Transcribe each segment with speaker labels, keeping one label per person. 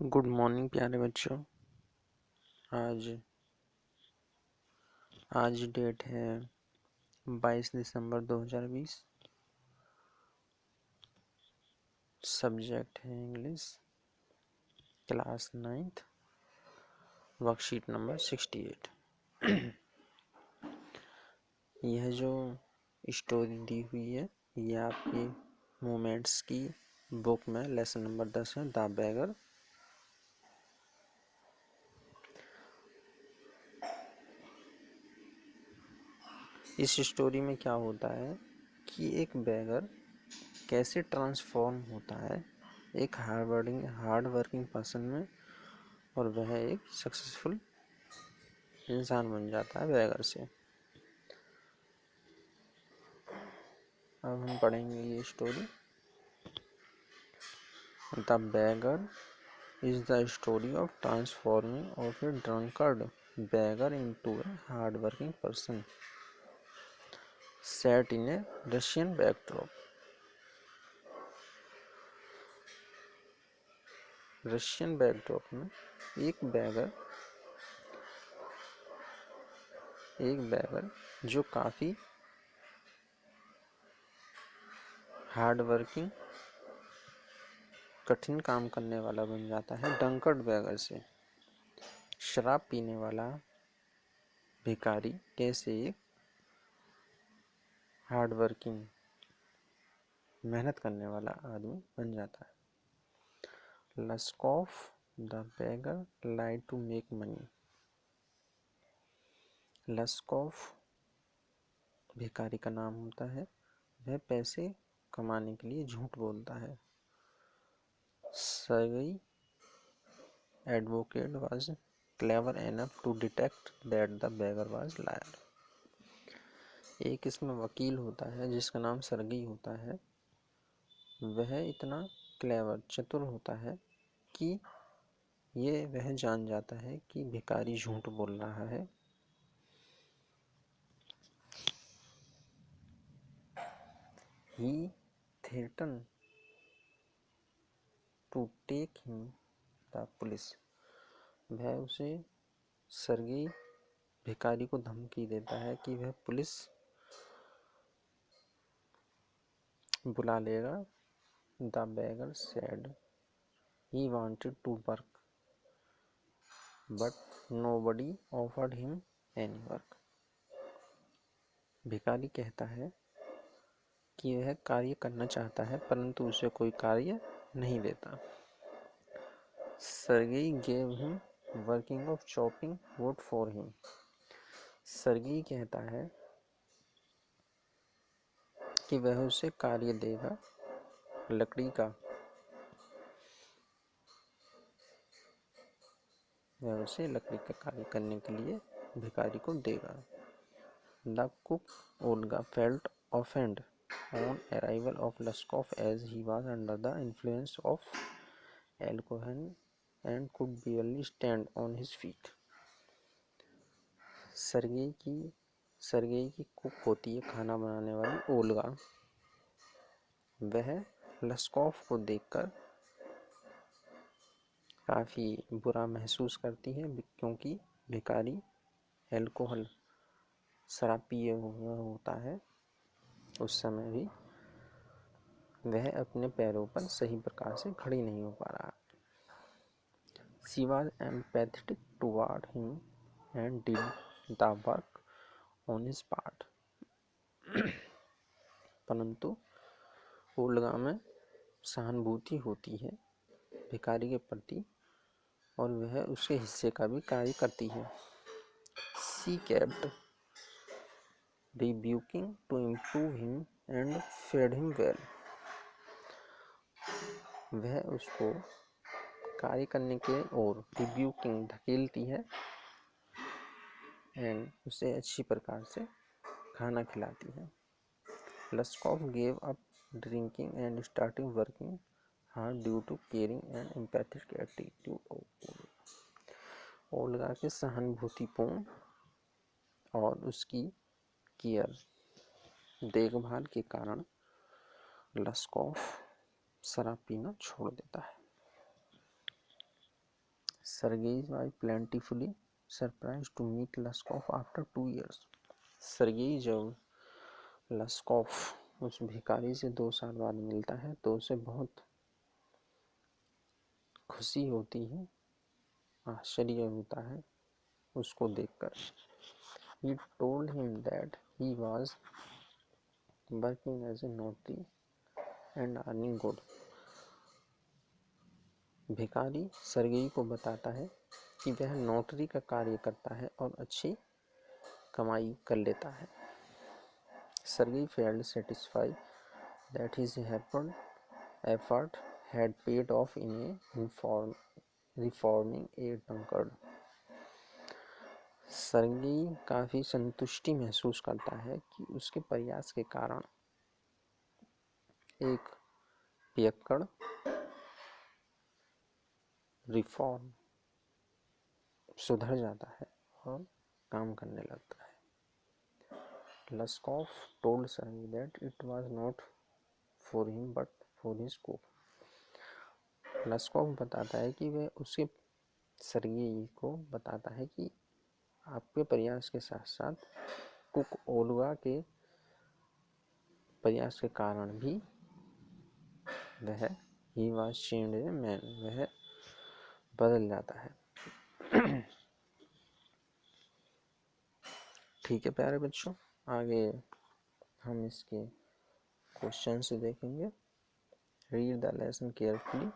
Speaker 1: Good morning प्यारे बच्चों। आज आज डेट है 22 दिसंबर 2020। सब्जेक्ट है English, class 9th, worksheet number 68। यह जो स्टोरी दी हुई है यह आपकी मोमेंट्स की बुक में लेसन नंबर 10 है, द बेगर। इस स्टोरी में क्या होता है कि एक बेगर कैसे ट्रांसफॉर्म होता है एक हार्ड वर्किंग पर्सन में, और वह एक सक्सेसफुल इंसान बन जाता है बेगर से। अब हम पढ़ेंगे ये story. The beggar is the story of transforming of A drunkard beggar into a hard working person set in A Russian backdrop. Russian backdrop में एक बेगर जो काफ़ी हार्ड वर्किंग कठिन काम करने वाला बन जाता है ड्रंकर्ड बेगर से। शराब पीने वाला भिखारी कैसे एक हार्ड वर्किंग मेहनत करने वाला आदमी बन जाता है। Lushkoff the beggar lied to make money. Lushkoff भिखारी का नाम होता है, वह पैसे कमाने के लिए झूठ बोलता है। Sergei advocate was clever enough to detect that the beggar was liar। एक इसमें वकील होता है जिसका नाम सर्गेई होता है। वह इतना चतुर होता है कि वह जान जाता है कि भिखारी झूठ बोल रहा है। He threatened to take him the police। वह उसे सर्गेई भिखारी को धमकी देता है कि वह पुलिस बुला लेगा। The beggar said he wanted to work but nobody offered him any work। भिखारी कहता है कि वह कार्य करना चाहता है परंतु उसे कोई कार्य नहीं देता। Sergei gave him working of chopping wood for him. Sergei कहता है कि वह उसे कार्य देगा लकड़ी का, वह उसे लकड़ी का कार्य करने के लिए भिखारी को देगा। The cook Olga felt offend on arrival of Luskov as he was under the influence of alcohol and could barely stand on his feet। Sergei की कुक होती है खाना बनाने वाली ओल्गा। वह लस्कॉफ को देखकर काफ़ी बुरा महसूस करती है क्योंकि भिखारी एल्कोहल शराब पिए हुआ होता है। उस समय भी वह अपने पैरों पर सही प्रकार से खड़ी नहीं हो पा रहा। She was empathetic toward him and did the work on his part। परंतु ओल्गा में सहानुभूति होती है भिखारी के प्रति और वह उसके हिस्से का भी कार्य करती है। She kept rebuking to improve him and fed him well। वह उसको कार्य करने के और रिब्यूकिंग धकेलती है एंड उसे अच्छी प्रकार से खाना खिलाती है। Lushkoff gave up drinking and starting working hard due to caring and empathetic attitude of Olga के सहानुभूतिपूर्ण और उसकी केयर देखभाल के कारण लस्कॉफ शराब पीना छोड़ देता है। Sergei was plentifully surprised to meet Laskov after 2 years. Sergei जब लस्कॉफ उस भिखारी से 2 साल बाद मिलता है तो उसे बहुत खुशी होती है, आश्चर्य होता है उसको देखकर। He told him that he was working as a notary and earning good. भिखारी सर्गेई को बताता है कि वह नोटरी का कार्य करता है और अच्छी कमाई कर लेता है। Sergei felt satisfied that his effort had paid off in reforming a drunkard. Sergei काफी संतुष्टि महसूस करता है कि उसके प्रयास के कारण एक पियक्कड़ रिफॉर्म सुधर जाता है और काम करने लगता है। Laskov told Sergei that it was not for him but for his cook. लस्कॉफ बताता है कि वह उसके सर्गेई को बताता है कि आपके प्रयास के साथ साथ कुक ओल्गा के प्रयास के कारण भी वह he was changed a man, वह बदल जाता है। ठीक है प्यारे बच्चों, आगे हम इसके क्वेश्चन से देखेंगे। Read the lesson carefully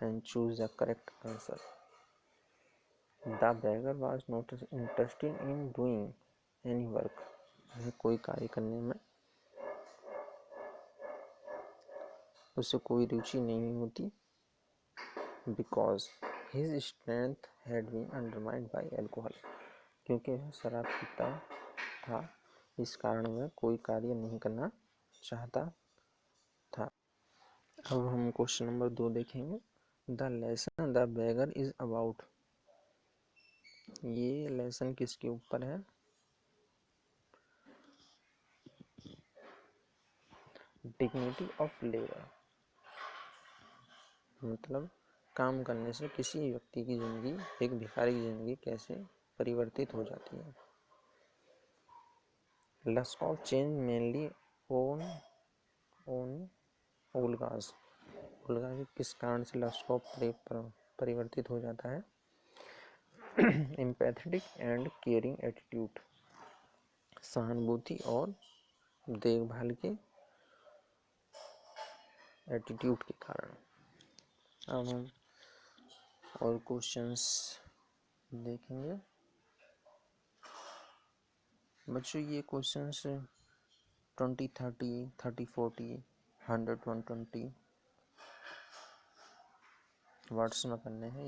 Speaker 1: and choose the correct answer. The beggar was not interested in doing any work. कोई कार्य करने में उसे कोई रुचि नहीं होती। Because his strength had been undermined by alcohol. क्योंकि वह शराब पीता था, इस कारण वह कोई कार्य नहीं करना चाहता था। अब हम क्वेश्चन नंबर 2 देखेंगे। The lesson the beggar is about. ये लेसन किसके ऊपर है? डिग्निटी ऑफ लेबर, मतलब काम करने से किसी व्यक्ति की जिंदगी, एक भिखारी की जिंदगी कैसे परिवर्तित हो जाती है। लस्कॉफ चेंज मेनली ऑन ओल्गाज। ओल्गा के किस कारण से लस्कॉफ परिवर्तित हो जाता है? एम्पैथेटिक एंड केयरिंग एटीट्यूड, सहानुभूति और देखभाल के एटीट्यूड के कारण। अब हम और क्वेश्चंस देखेंगे। बच्चों ये क्वेश्चंस 20, 30, 30, 40, 100, 120 वर्ड्स में करने हैं।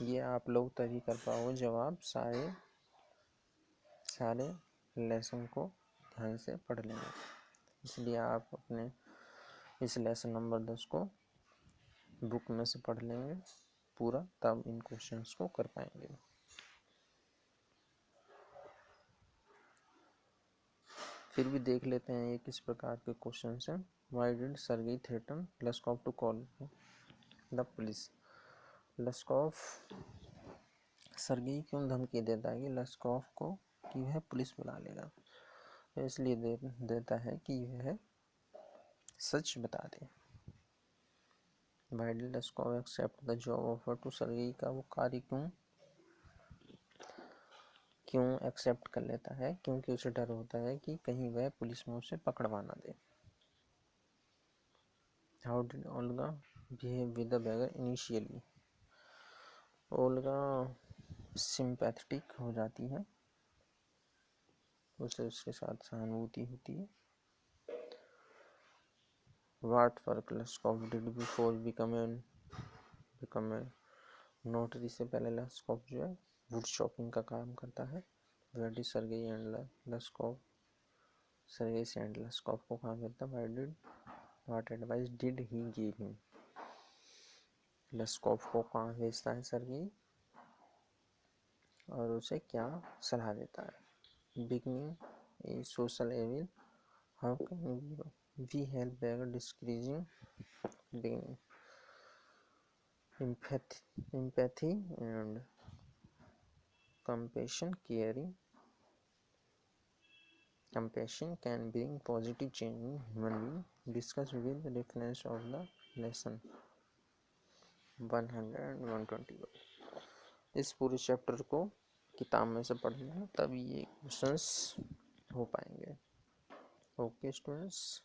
Speaker 1: ये आप लोग तभी कर पाओगे जब आप सारे लेसन को ध्यान से पढ़ लेंगे। इसलिए आप अपने इस लेसन नंबर 10 को बुक में से पढ़ लेंगे पूरा, तब इन क्वेश्चंस को कर पाएंगे। फिर भी देख लेते हैं ये किस प्रकार के क्वेश्चंस हैं। Why did Sergei threaten Laskov to call the police? Lushkoff Sergei क्यों धमकी देता है कि लस्कॉफ को कि वह पुलिस बुला लेगा? इसलिए देता है कि वह सच बता दे। Why did Laskov accept the job offer to Sergei? का वो कार्य क्यों एक्सेप्ट कर लेता है? क्योंकि उसे डर होता है कि कहीं वह पुलिस में उसे पकड़वा ना दे। How did Olga behave with the beggar initially? Olga sympathetic हो जाती है, उसे उसके साथ सहानुभूति होती है। What work Laskov did before becoming notary? से पहले लस्कॉफ जो है वुड शॉपिंग का काम करता है। Where did Sergei and Laskov? Sergei से एंड लस्कॉफ को कहाँ मिलता है? What advice did he give him? लस्कॉफ को कहाँ भेजता है सर्गेई और उसे क्या सलाह देता है? Beginning a social evil, how can we help beggar decreasing beginning? empathy and compassion. Compassion can bring positive change in human being. Discuss with reference of the lesson 121. इस पूरे चैप्टर को किताब में से पढ़ना, तभी ये क्वेश्चंस हो पाएंगे. Okay students.